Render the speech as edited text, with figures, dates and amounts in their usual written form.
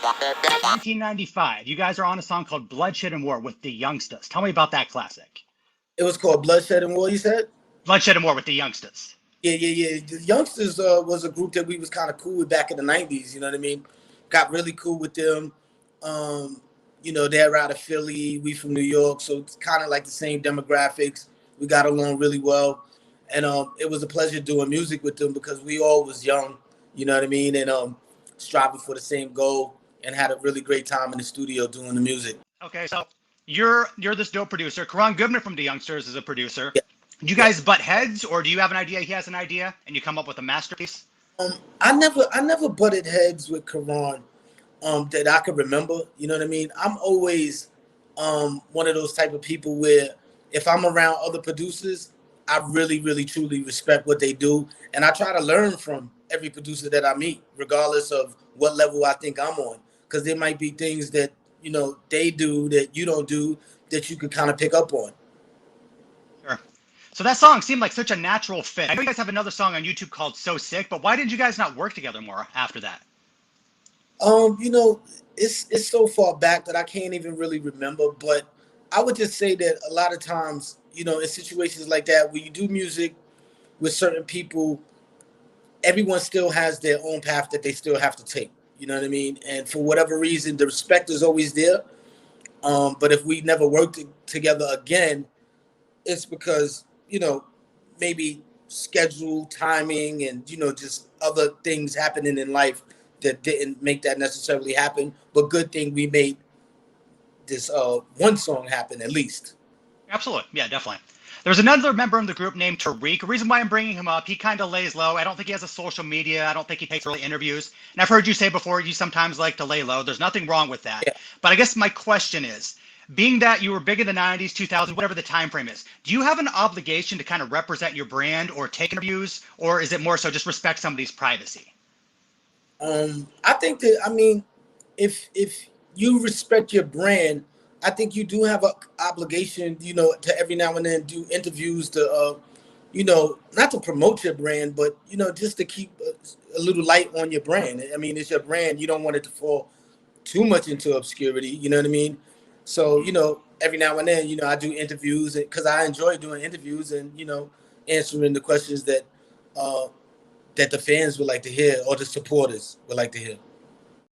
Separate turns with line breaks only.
1995. You guys are on a song called Bloodshed and War with the Youngstas. Tell me about that classic.
It was called Bloodshed and War, you said?
Bloodshed and War with the Youngstas.
Yeah. The Youngsters was a group that we was kind of cool with back in the 90s, you know what I mean? Got really cool with them. Um, they're out of Philly, we from New York, so it's kind of like the same demographics. We got along really well. And it was a pleasure doing music with them because we all was young, you know what I mean? And striving for the same goal and had a really great time in the studio doing the music.
Okay, so you're this dope producer. Karan Goodman from the Youngsters is a producer.
Yeah.
Do you
Yeah.
guys butt heads, or do you have an idea, he has an idea, and you come up with a masterpiece?
I never butted heads with Karan that I could remember. You know what I mean? I'm always one of those type of people where if I'm around other producers, I really, really, truly respect what they do, and I try to learn from every producer that I meet, regardless of what level I think I'm on, because there might be things that they do that you don't do that you could kind of pick up on.
Sure. So that song seemed like such a natural fit. I know you guys have another song on YouTube called So Sick, but why did you guys not work together more after that?
You know, it's so far back that I can't even really remember. But I would just say that a lot of times, in situations like that, where you do music with certain people, everyone still has their own path that they still have to take. You know what I mean? And for whatever reason, the respect is always there. But if we never worked together again, it's because maybe schedule, timing, and just other things happening in life that didn't make that necessarily happen. But good thing we made this one song happen at least.
Absolutely. Yeah, definitely. There's another member in the group named Tariq. The reason why I'm bringing him up, he kind of lays low. I don't think he has a social media. I don't think he takes early interviews. And I've heard you say before, you sometimes like to lay low. There's nothing wrong with that.
Yeah.
But I guess my question is, being that you were big in the 90s, 2000s, whatever the time frame is, do you have an obligation to kind of represent your brand or take interviews? Or is it more so just respect somebody's privacy?
I think that, I mean, if you respect your brand, I think you do have an obligation, to every now and then do interviews to, not to promote your brand, but just to keep a little light on your brand. I mean, it's your brand. You don't want it to fall too much into obscurity. You know what I mean? So, every now and then, I do interviews because I enjoy doing interviews and answering the questions uh, that the fans would like to hear or the supporters would like to hear.